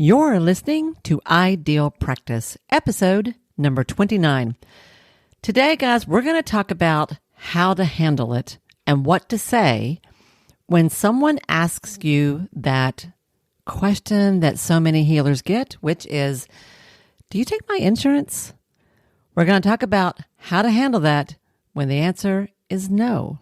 You're listening to Ideal Practice, episode number 29. Today, guys, we're going to talk about how to handle it and what to say when someone asks you that question that so many healers get, which is, do you take my insurance? We're going to talk about how to handle that when the answer is no.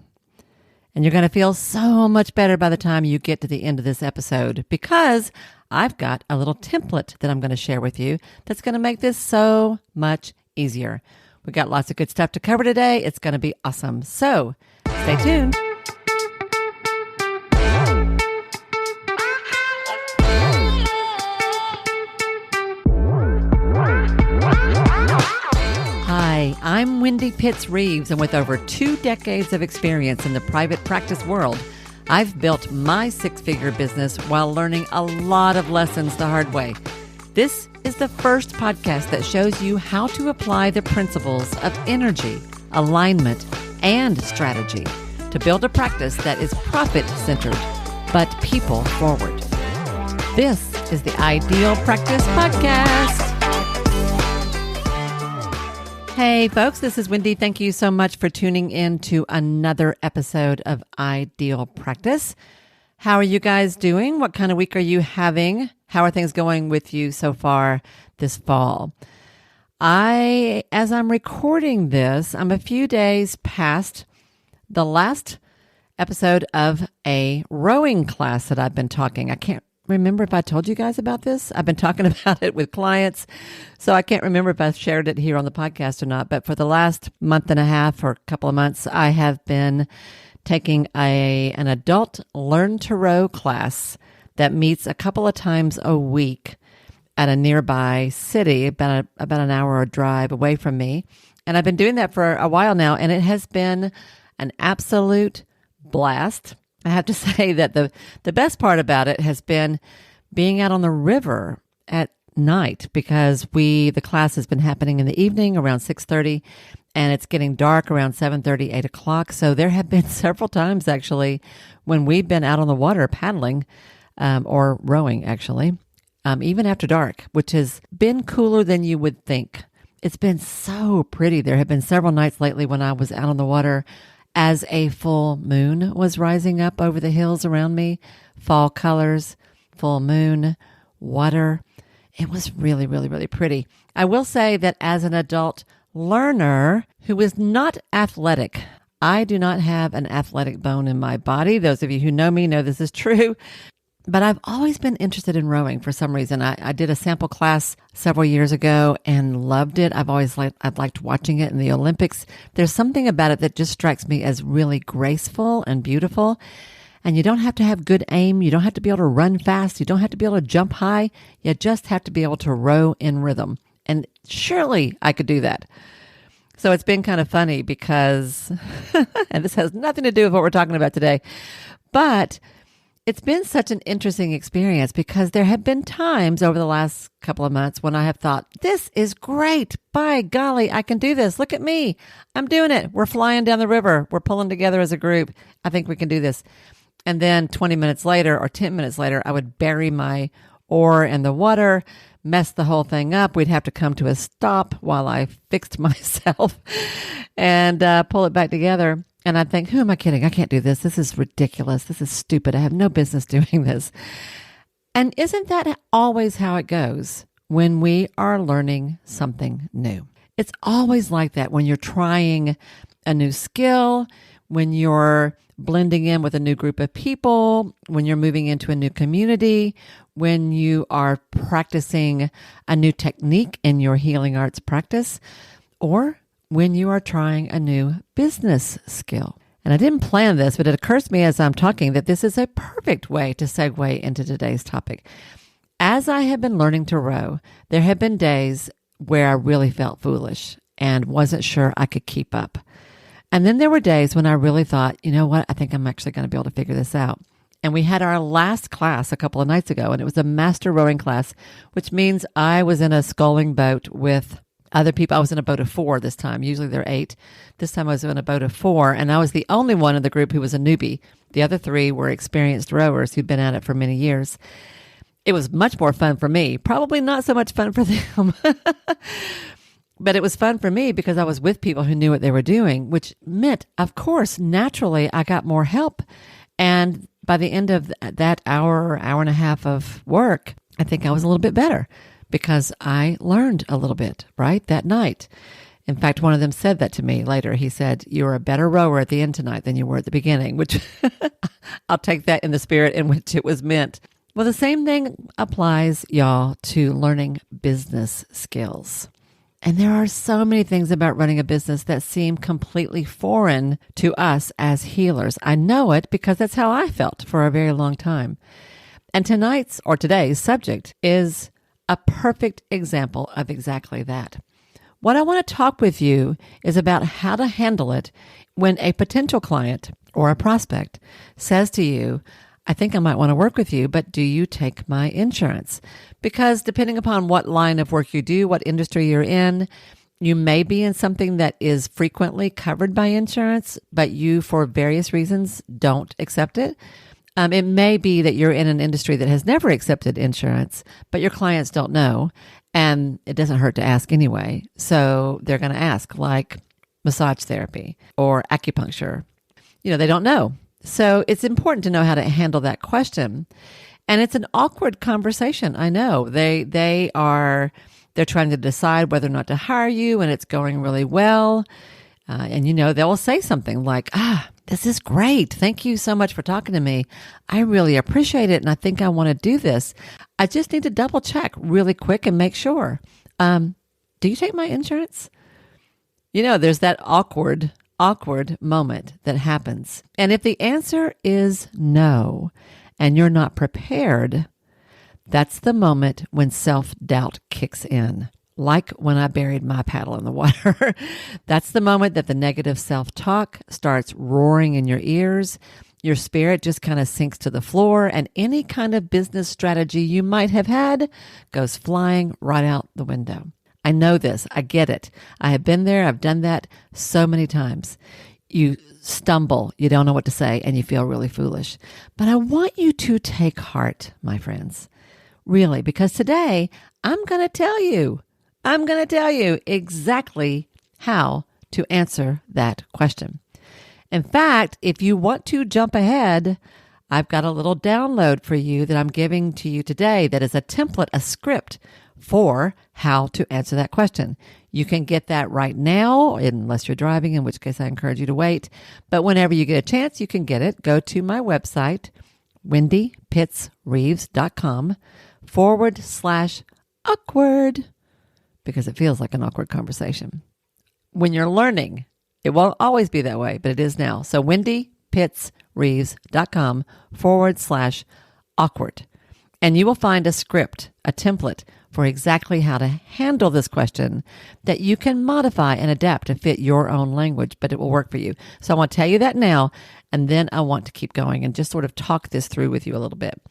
And you're going to feel so much better by the time you get to the end of this episode because I've got a little template that I'm going to share with you that's going to make this so much easier. We've got lots of good stuff to cover today. It's going to be awesome. So stay tuned. Hi, I'm Wendy Pitts-Reeves, and with over 2 decades of experience in the private practice world, I've built my 6-figure business while learning a lot of lessons the hard way. This is the first podcast that shows you how to apply the principles of energy, alignment, and strategy to build a practice that is profit-centered, but people-forward. This is the Ideal Practice Podcast. Hey folks, this is Wendy. Thank you so much for tuning in to another episode of Ideal Practice. How are you guys doing? What kind of week are you having? How are things going with you so far this fall? As I'm recording this, I'm a few days past the last episode of a rowing class that I've been talking. I can't remember if I told you guys about this. I've been talking about it with clients, so I can't remember if I shared it here on the podcast or not. But for the last month and a half or a couple of months, I have been taking an adult learn to row class that meets a couple of times a week at a nearby city, about an hour drive away from me. And I've been doing that for a while now, and it has been an absolute blast. I have to say that the best part about it has been being out on the river at night because the class has been happening in the evening around 6:30 and it's getting dark around 7:30, 8 o'clock. So there have been several times actually when we've been out on the water paddling or rowing actually, even after dark, which has been cooler than you would think. It's been so pretty. There have been several nights lately when I was out on the water as a full moon was rising up over the hills around me. Fall colors, full moon, water. It was really, really, really pretty. I will say that as an adult learner who is not athletic, I do not have an athletic bone in my body. Those of you who know me know this is true. But I've always been interested in rowing for some reason. I did a sample class several years ago and loved it. I've liked watching it in the Olympics. There's something about it that just strikes me as really graceful and beautiful. And you don't have to have good aim. You don't have to be able to run fast. You don't have to be able to jump high. You just have to be able to row in rhythm. And surely I could do that. So it's been kind of funny because, and this has nothing to do with what we're talking about today, but it's been such an interesting experience because there have been times over the last couple of months when I have thought, this is great. By golly, I can do this. Look at me. I'm doing it. We're flying down the river. We're pulling together as a group. I think we can do this. And then 20 minutes later or 10 minutes later, I would bury my oar in the water, mess the whole thing up. We'd have to come to a stop while I fixed myself and pull it back together. And I think, who am I kidding? I can't do this. This is ridiculous. This is stupid. I have no business doing this. And isn't that always how it goes when we are learning something new? It's always like that when you're trying a new skill, when you're blending in with a new group of people, when you're moving into a new community, when you are practicing a new technique in your healing arts practice, or when you are trying a new business skill. And I didn't plan this, but it occurs to me as I'm talking that this is a perfect way to segue into today's topic. As I have been learning to row, there have been days where I really felt foolish and wasn't sure I could keep up. And then there were days when I really thought, you know what, I think I'm actually going to be able to figure this out. And we had our last class a couple of nights ago, and it was a master rowing class, which means I was in a sculling boat with other people. I was in a boat of 4 this time. Usually they're 8. This time I was in a boat of 4, and I was the only one in the group who was a newbie. The other 3 were experienced rowers who'd been at it for many years. It was much more fun for me, probably not so much fun for them. But it was fun for me because I was with people who knew what they were doing, which meant, of course, naturally, I got more help. And by the end of that hour and a half of work, I think I was a little bit better because I learned a little bit, right, that night. In fact, one of them said that to me later. He said, "You're a better rower at the end tonight than you were at the beginning," which I'll take that in the spirit in which it was meant. Well, the same thing applies, y'all, to learning business skills. And there are so many things about running a business that seem completely foreign to us as healers. I know it because that's how I felt for a very long time. And today's subject is a perfect example of exactly that. What I want to talk with you is about how to handle it when a potential client or a prospect says to you, "I think I might want to work with you, but do you take my insurance?" Because depending upon what line of work you do, what industry you're in, you may be in something that is frequently covered by insurance, but you, for various reasons, don't accept it. It may be that you're in an industry that has never accepted insurance, but your clients don't know, and it doesn't hurt to ask anyway. So they're going to ask, like massage therapy or acupuncture. They don't know. So it's important to know how to handle that question. And it's an awkward conversation. I know they're trying to decide whether or not to hire you, and it's going really well. And they'll say something like, "This is great. Thank you so much for talking to me. I really appreciate it. And I think I want to do this. I just need to double check really quick and make sure. Do you take my insurance?" There's that awkward moment that happens. And if the answer is no, and you're not prepared, that's the moment when self-doubt kicks in. Like when I buried my paddle in the water. That's the moment that the negative self-talk starts roaring in your ears. Your spirit just kind of sinks to the floor, and any kind of business strategy you might have had goes flying right out the window. I know this. I get it. I have been there. I've done that so many times. You stumble, you don't know what to say, and you feel really foolish. But I want you to take heart, my friends, really, because today I'm going to tell you exactly how to answer that question. In fact, if you want to jump ahead, I've got a little download for you that I'm giving to you today that is a template, a script for how to answer that question. You can get that right now, unless you're driving, in which case I encourage you to wait. But whenever you get a chance, you can get it. Go to my website, wendypittsreeves.com/awkward, because it feels like an awkward conversation. When you're learning, it won't always be that way, but it is now. So wendypittsreeves.com/awkward. And you will find a script, a template for exactly how to handle this question that you can modify and adapt to fit your own language, but it will work for you. So I want to tell you that now, and then I want to keep going and just sort of talk this through with you a little bit.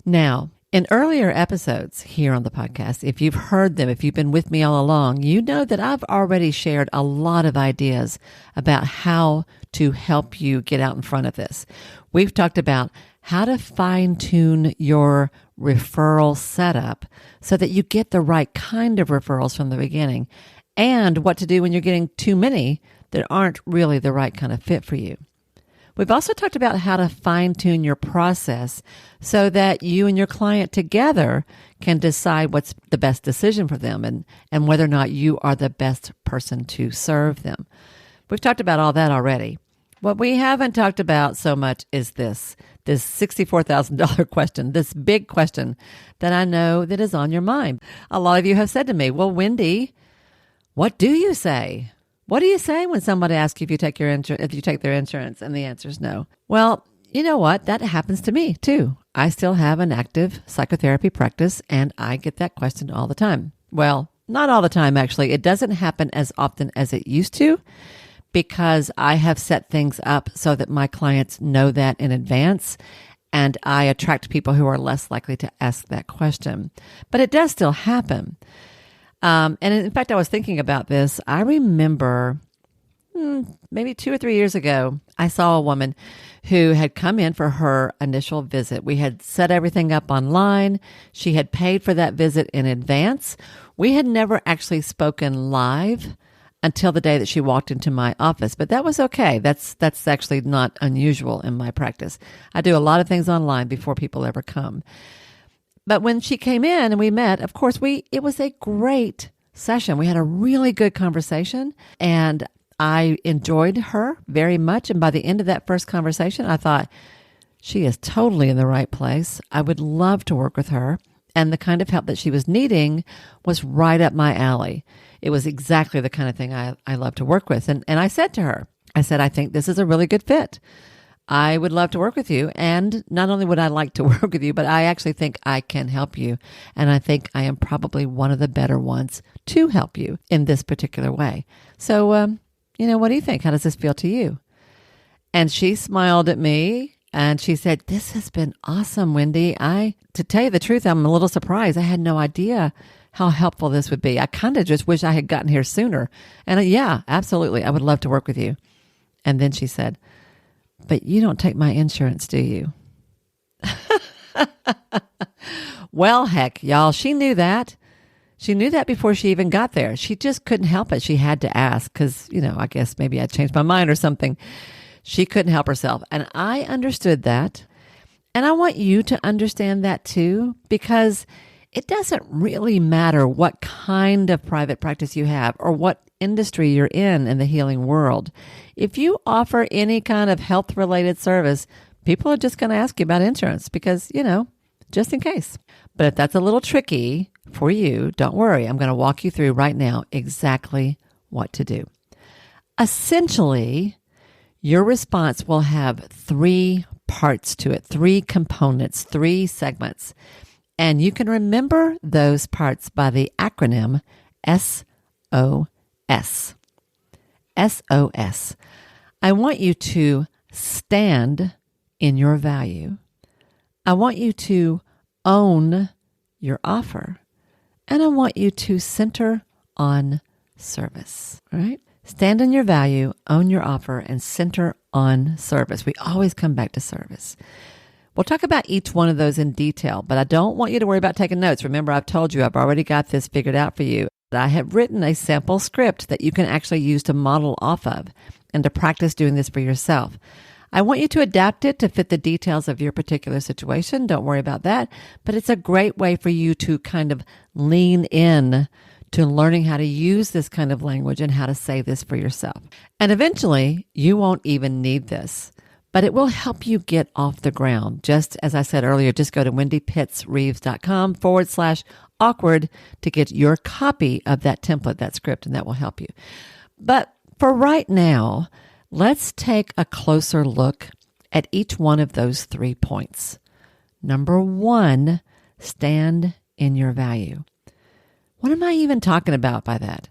Now, in earlier episodes here on the podcast, if you've heard them, if you've been with me all along, you know that I've already shared a lot of ideas about how to help you get out in front of this. We've talked about how to fine-tune your referral setup so that you get the right kind of referrals from the beginning, and what to do when you're getting too many that aren't really the right kind of fit for you. We've also talked about how to fine-tune your process so that you and your client together can decide what's the best decision for them and whether or not you are the best person to serve them. We've talked about all that already. What we haven't talked about so much is this $64,000 question, this big question that I know that is on your mind. A lot of you have said to me, "Well, Wendy, what do you say? What do you say when somebody asks you if you take their insurance?" And the answer is no. Well, you know what? That happens to me too. I still have an active psychotherapy practice, and I get that question all the time. Well, not all the time, actually. It doesn't happen as often as it used to, because I have set things up so that my clients know that in advance, and I attract people who are less likely to ask that question. But it does still happen. And in fact, I was thinking about this. I remember maybe 2 or 3 years ago, I saw a woman who had come in for her initial visit. We had set everything up online. She had paid for that visit in advance. We had never actually spoken live until the day that she walked into my office, but that was okay. That's actually not unusual in my practice. I do a lot of things online before people ever come. But when she came in and we met, of course, it was a great session. We had a really good conversation and I enjoyed her very much. And by the end of that first conversation, I thought, she is totally in the right place. I would love to work with her. And the kind of help that she was needing was right up my alley. It was exactly the kind of thing I love to work with. And I said to her, I think this is a really good fit. I would love to work with you. And not only would I like to work with you, but I actually think I can help you. And I think I am probably one of the better ones to help you in this particular way. So, what do you think? How does this feel to you? And she smiled at me and she said, this has been awesome, Wendy. To tell you the truth, I'm a little surprised. I had no idea how helpful this would be. I kind of just wish I had gotten here sooner. And yeah, absolutely. I would love to work with you. And then she said, but you don't take my insurance, do you? Well, heck, y'all, she knew that. She knew that before she even got there. She just couldn't help it. She had to ask because, I guess maybe I changed my mind or something. She couldn't help herself. And I understood that. And I want you to understand that too, because it doesn't really matter what kind of private practice you have or what industry you're in the healing world. If you offer any kind of health-related service, people are just going to ask you about insurance because, just in case. But if that's a little tricky for you, don't worry. I'm going to walk you through right now exactly what to do. Essentially, your response will have 3 parts to it, 3 components, 3 segments. And you can remember those parts by the acronym S.O.S. S.O.S. I want you to stand in your value. I want you to own your offer. And I want you to center on service, all right? Stand in your value, own your offer, and center on service. We always come back to service. We'll talk about each one of those in detail, but I don't want you to worry about taking notes. Remember, I've told you I've already got this figured out for you. I have written a sample script that you can actually use to model off of and to practice doing this for yourself. I want you to adapt it to fit the details of your particular situation. Don't worry about that. But it's a great way for you to kind of lean in to learning how to use this kind of language and how to say this for yourself. And eventually, you won't even need this, but it will help you get off the ground. Just as I said earlier, just go to wendypittsreeves.com/awkward to get your copy of that template, that script, and that will help you. But for right now, let's take a closer look at each one of those 3 points. Number 1, stand in your value. What am I even talking about by that?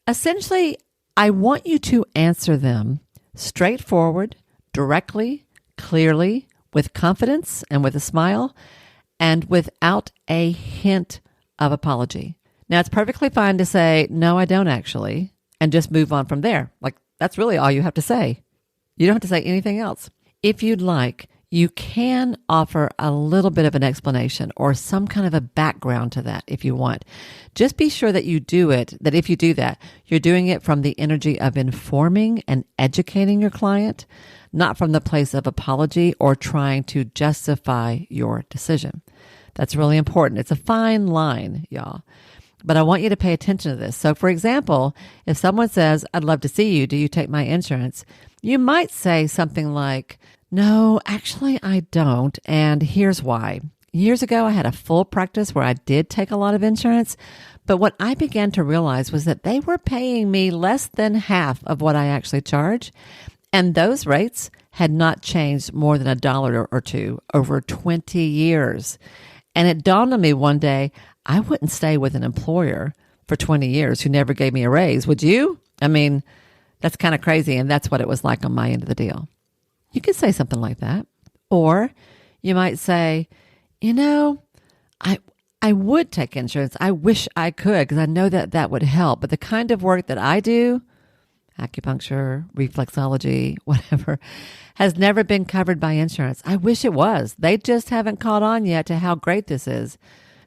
Essentially, I want you to answer them straightforward, directly, clearly, with confidence and with a smile, and without a hint of apology. Now, it's perfectly fine to say, no, I don't actually, and just move on from there. Like, that's really all you have to say. You don't have to say anything else. If you'd like, you can offer a little bit of an explanation or some kind of a background to that if you want. Just be sure that you do it, that if you do that, you're doing it from the energy of informing and educating your client, not from the place of apology or trying to justify your decision. That's really important. It's a fine line, y'all. But I want you to pay attention to this. So, for example, if someone says, I'd love to see you, do you take my insurance? You might say something like, no, actually, I don't. And here's why. Years ago, I had a full practice where I did take a lot of insurance. But what I began to realize was that they were paying me less than half of what I actually charge. And those rates had not changed more than $1 or $2 over 20 years. And it dawned on me one day, I wouldn't stay with an employer for 20 years who never gave me a raise. Would you? I mean, that's kind of crazy. And that's what it was like on my end of the deal. You could say something like that. Or you might say, I would take insurance. I wish I could because I know that that would help. But the kind of work that I do, acupuncture, reflexology, whatever, has never been covered by insurance. I wish it was. They just haven't caught on yet to how great this is.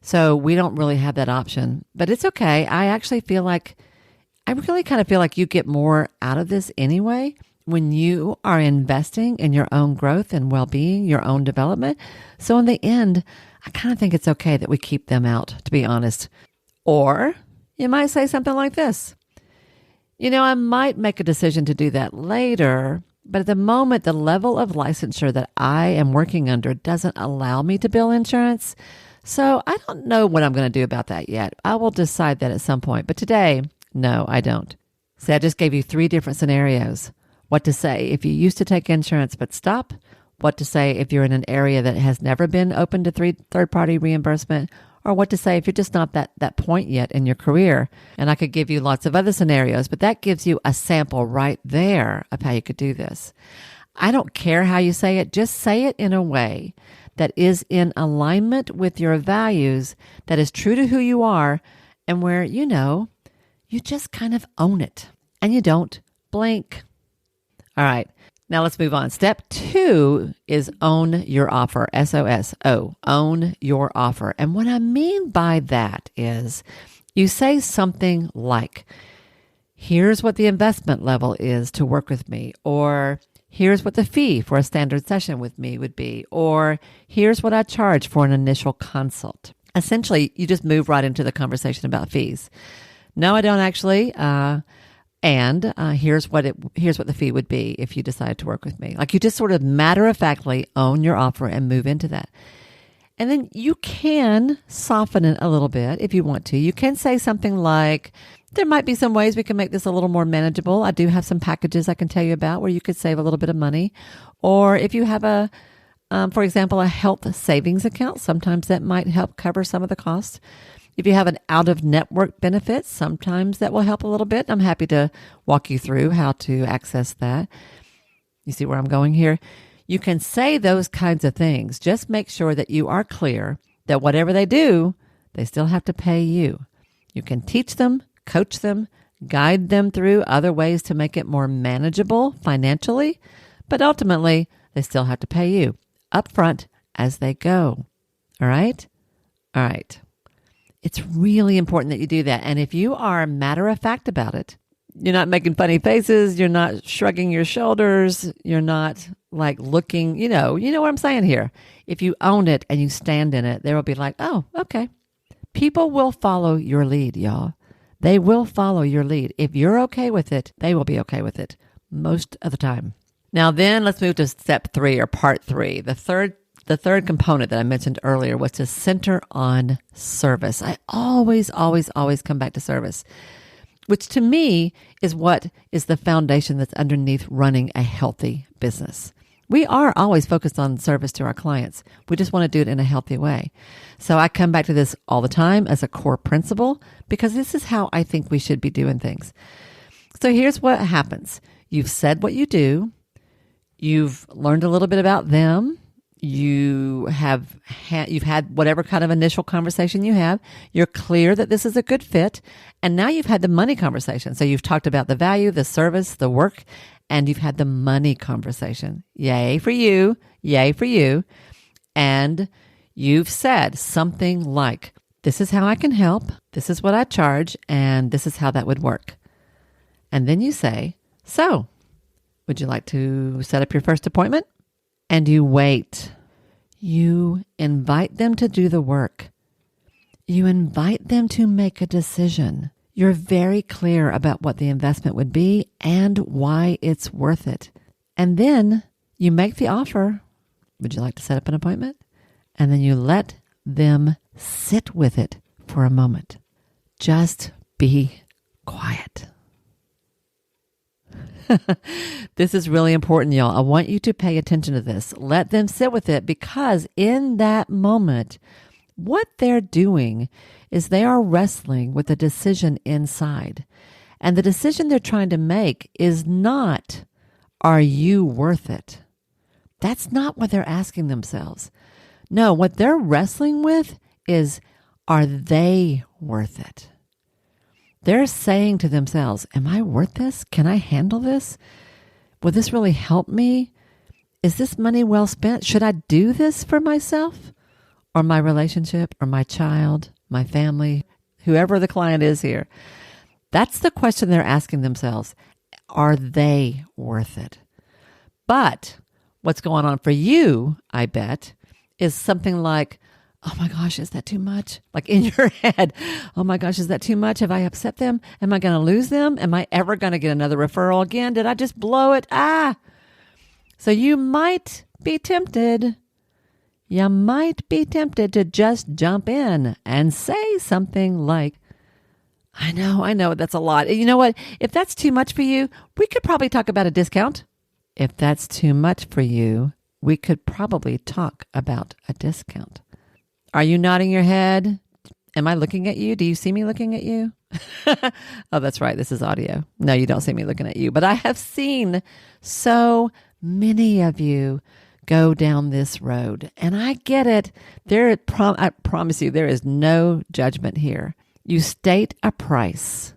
So we don't really have that option, but it's okay. I really kind of feel like you get more out of this anyway when you are investing in your own growth and well-being, your own development. So in the end, I kind of think it's okay that we keep them out, to be honest. Or you might say something like this. I might make a decision to do that later, but at the moment, the level of licensure that I am working under doesn't allow me to bill insurance. So I don't know what I'm going to do about that yet. I will decide that at some point. But today, no, I don't. See, I just gave you 3 different scenarios. What to say if you used to take insurance but stop. What to say if you're in an area that has never been open to third-party reimbursement. Or what to say if you're just not that point yet in your career. And I could give you lots of other scenarios, but that gives you a sample right there of how you could do this. I don't care how you say it. Just say it in a way that is in alignment with your values, that is true to who you are, and where, you just kind of own it and you don't blink. All right, now let's move on. Step 2 is own your offer, S-O-S, own your offer. And what I mean by that is you say something like, here's what the investment level is to work with me, or here's what the fee for a standard session with me would be, or here's what I charge for an initial consult. Essentially, you just move right into the conversation about fees. No, I don't actually. And here's what the fee would be if you decide to work with me. Like you just sort of matter-of-factly own your offer and move into that. And then you can soften it a little bit if you want to. You can say something like, there might be some ways we can make this a little more manageable. I do have some packages I can tell you about where you could save a little bit of money. Or if you have for example, a health savings account, sometimes that might help cover some of the costs. If you have an out-of-network benefit, sometimes that will help a little bit. I'm happy to walk you through how to access that. You see where I'm going here? You can say those kinds of things. Just make sure that you are clear that whatever they do, they still have to pay you. You can teach them, coach them, guide them through other ways to make it more manageable financially, but ultimately, they still have to pay you upfront as they go. All right? All right. It's really important that you do that. And if you are matter-of-fact about it, you're not making funny faces, you're not shrugging your shoulders, you're not like looking, you know what I'm saying here. If you own it and you stand in it, they will be like, oh, okay. People will follow your lead, y'all. They will follow your lead. If you're okay with it, they will be okay with it most of the time. Now then, let's move to step 3 or part 3. The third component that I mentioned earlier was to center on service. I always come back to service, which to me is what is the foundation that's underneath running a healthy business. We are always focused on service to our clients. We just want to do it in a healthy way. So I come back to this all the time as a core principle because this is how I think we should be doing things. So here's what happens. You've said what you do. You've learned a little bit about them. You've had whatever kind of initial conversation you have. You're clear that this is a good fit. And now you've had the money conversation. So you've talked about the value, the service, the work, and you've had the money conversation. Yay for you. Yay for you. And you've said something like, this is how I can help. This is what I charge. And this is how that would work. And then you say, so would you like to set up your first appointment? And you wait. You invite them to do the work. You invite them to make a decision. You're very clear about what the investment would be and why it's worth it. And then you make the offer. Would you like to set up an appointment? And then you let them sit with it for a moment. Just be quiet. This is really important, y'all. I want you to pay attention to this. Let them sit with it because in that moment, what they're doing is they are wrestling with a decision inside. And the decision they're trying to make is not, are you worth it? That's not what they're asking themselves. No, what they're wrestling with is, are they worth it? They're saying to themselves, am I worth this? Can I handle this? Will this really help me? Is this money well spent? Should I do this for myself or my relationship or my child, my family, whoever the client is here? That's the question they're asking themselves. Are they worth it? But what's going on for you, I bet, is something like, oh my gosh, is that too much? Like in your head, oh my gosh, is that too much? Have I upset them? Am I going to lose them? Am I ever going to get another referral again? Did I just blow it? So you might be tempted. You might be tempted to just jump in and say something like, I know, that's a lot. You know what? If that's too much for you, we could probably talk about a discount. If that's too much for you, we could probably talk about a discount. Are you nodding your head? Am I looking at you? Do you see me looking at you? Oh, that's right. This is audio. No, you don't see me looking at you. But I have seen so many of you go down this road. And I get it. I promise you, there is no judgment here. You state a price.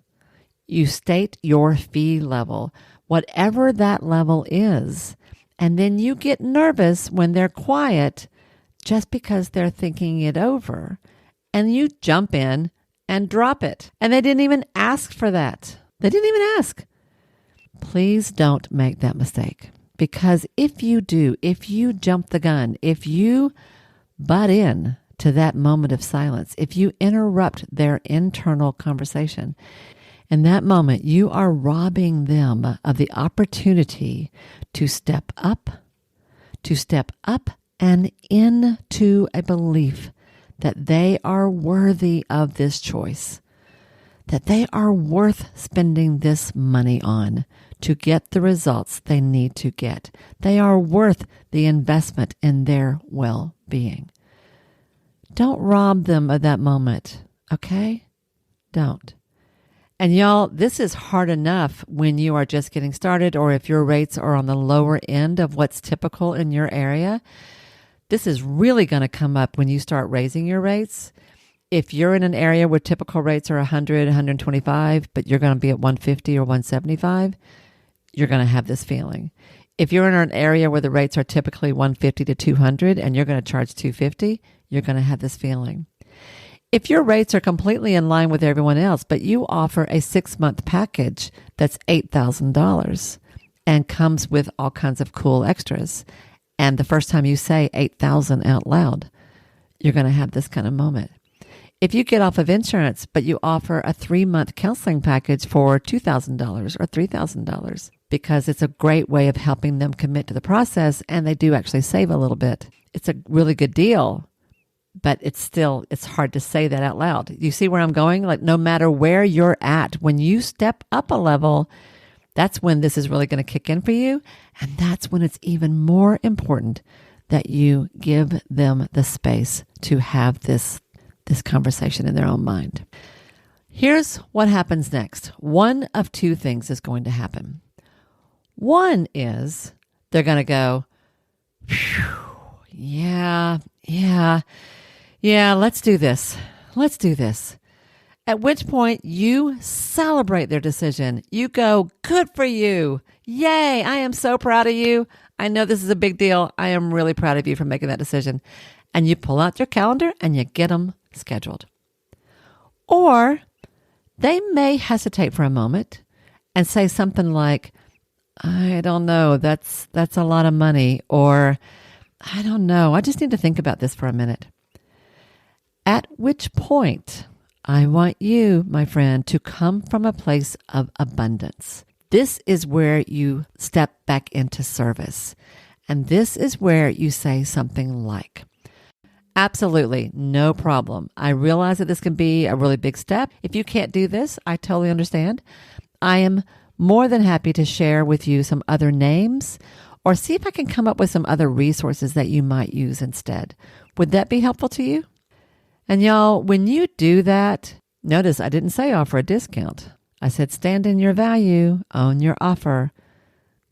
You state your fee level, whatever that level is. And then you get nervous when they're quiet just because they're thinking it over. And you jump in and drop it. And they didn't even ask for that. They didn't even ask. Please don't make that mistake. Because if you do, if you jump the gun, if you butt in to that moment of silence, if you interrupt their internal conversation, in that moment, you are robbing them of the opportunity to step up and into a belief that they are worthy of this choice, that they are worth spending this money on to get the results they need to get. They are worth the investment in their well-being. Don't rob them of that moment, okay? Don't. And y'all, this is hard enough when you are just getting started or if your rates are on the lower end of what's typical in your area. This is really going to come up when you start raising your rates. If you're in an area where typical rates are 100, 125, but you're going to be at 150 or 175, you're going to have this feeling. If you're in an area where the rates are typically 150 to 200 and you're going to charge 250, you're going to have this feeling. If your rates are completely in line with everyone else, but you offer a 6-month package that's $8,000 and comes with all kinds of cool extras, and the first time you say 8,000 out loud, you're going to have this kind of moment. If you get off of insurance, but you offer a 3-month counseling package for $2,000 or $3,000 because it's a great way of helping them commit to the process and they do actually save a little bit. It's a really good deal, but it's hard to say that out loud. You see where I'm going? Like no matter where you're at, when you step up a level, that's when this is really going to kick in for you. And that's when it's even more important that you give them the space to have this conversation in their own mind. Here's what happens next. One of two things is going to happen. One is they're going to go, yeah, let's do this. Let's do this. At which point you celebrate their decision. You go, good for you. Yay, I am so proud of you. I know this is a big deal. I am really proud of you for making that decision. And you pull out your calendar and you get them scheduled. Or they may hesitate for a moment and say something like, I don't know, that's a lot of money. Or I don't know, I just need to think about this for a minute. At which point, I want you, my friend, to come from a place of abundance. This is where you step back into service. And this is where you say something like, absolutely, no problem. I realize that this can be a really big step. If you can't do this, I totally understand. I am more than happy to share with you some other names or see if I can come up with some other resources that you might use instead. Would that be helpful to you? And y'all, when you do that, notice I didn't say offer a discount. I said stand in your value, own your offer,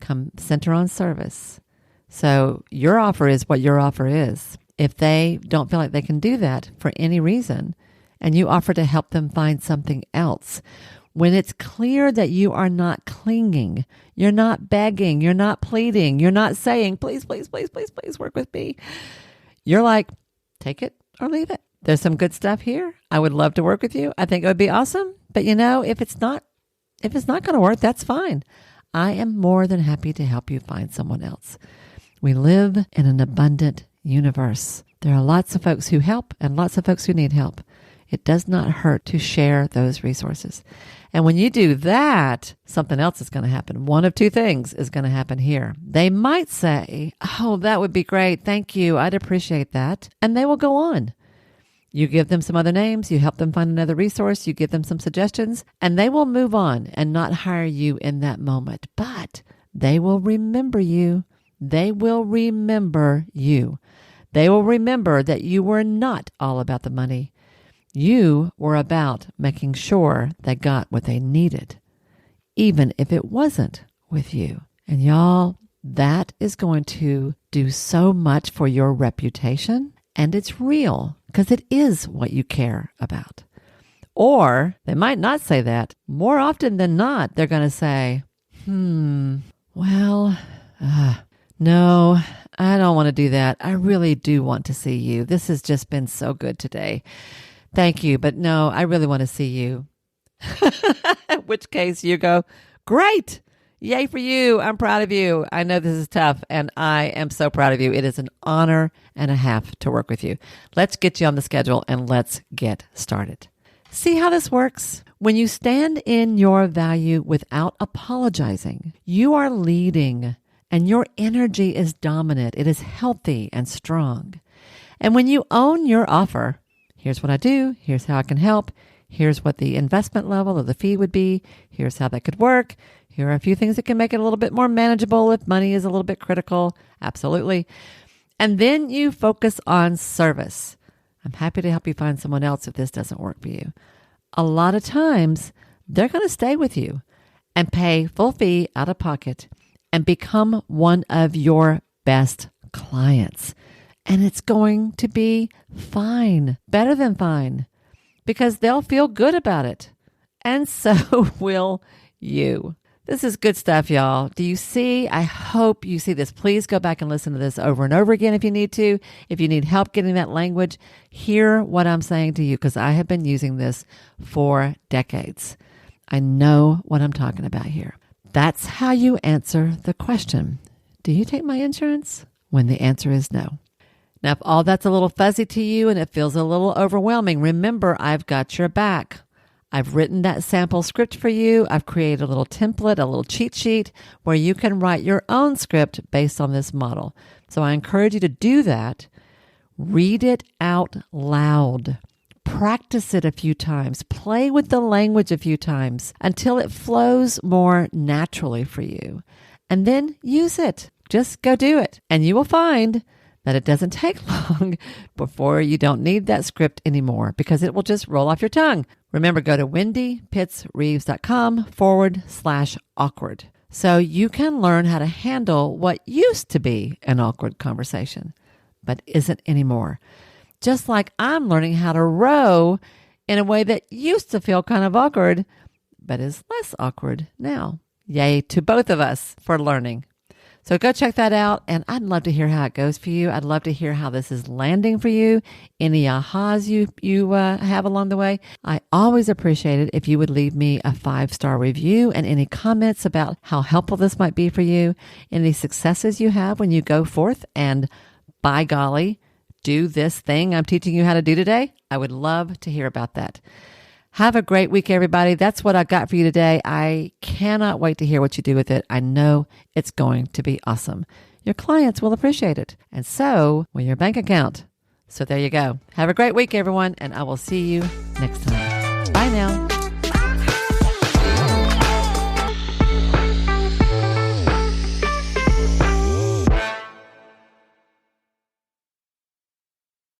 come center on service. So your offer is what your offer is. If they don't feel like they can do that for any reason, and you offer to help them find something else, When it's clear that you are not clinging, you're not begging, you're not pleading, you're not saying, please, please, please, please, please work with me. You're like, take it or leave it. There's some good stuff here. I would love to work with you. I think it would be awesome. But if it's not going to work, that's fine. I am more than happy to help you find someone else. We live in an abundant universe. There are lots of folks who help and lots of folks who need help. It does not hurt to share those resources. And when you do that, something else is going to happen. One of two things is going to happen here. They might say, oh, that would be great. Thank you. I'd appreciate that. And they will go on. You give them some other names. You help them find another resource. You give them some suggestions, and they will move on and not hire you in that moment. But they will remember you. They will remember you. They will remember that you were not all about the money. You were about making sure they got what they needed, even if it wasn't with you. And y'all, that is going to do so much for your reputation. And it's real because it is what you care about. Or they might not say that. More often than not, they're going to say, no, I don't want to do that. I really do want to see you. This has just been so good today. Thank you. But no, I really want to see you. In which case you go, great. Yay for you. I'm proud of you. I know this is tough and I am so proud of you. It is an honor and a half to work with you. Let's get you on the schedule and let's get started. See how this works? When you stand in your value without apologizing, you are leading and your energy is dominant. It is healthy and strong. And when you own your offer, here's what I do. Here's how I can help. Here's what the investment level of the fee would be. Here's how that could work. Here are a few things that can make it a little bit more manageable if money is a little bit critical. Absolutely. And then you focus on service. I'm happy to help you find someone else if this doesn't work for you. A lot of times, they're going to stay with you and pay full fee out of pocket and become one of your best clients. And it's going to be fine, better than fine, because they'll feel good about it. And so will you. This is good stuff, y'all. Do you see? I hope you see this. Please go back and listen to this over and over again if you need to. If you need help getting that language, hear what I'm saying to you because I have been using this for decades. I know what I'm talking about here. That's how you answer the question, do you take my insurance? When the answer is no. Now, if all that's a little fuzzy to you and it feels a little overwhelming, remember, I've got your back. I've written that sample script for you. I've created a little template, a little cheat sheet where you can write your own script based on this model. So I encourage you to do that. Read it out loud. Practice it a few times. Play with the language a few times until it flows more naturally for you. And then use it. Just go do it. And you will find that it doesn't take long before you don't need that script anymore because it will just roll off your tongue. Remember, go to wendypittsreeves.com/awkward so you can learn how to handle what used to be an awkward conversation, but isn't anymore. Just like I'm learning how to row in a way that used to feel kind of awkward, but is less awkward now. Yay to both of us for learning. So go check that out, and I'd love to hear how it goes for you. I'd love to hear how this is landing for you, any ahas you have along the way. I always appreciate it if you would leave me a 5-star review and any comments about how helpful this might be for you, any successes you have when you go forth and, by golly, do this thing I'm teaching you how to do today. I would love to hear about that. Have a great week, everybody. That's what I got for you today. I cannot wait to hear what you do with it. I know it's going to be awesome. Your clients will appreciate it. And so will your bank account. So there you go. Have a great week, everyone, and I will see you next time. Bye now.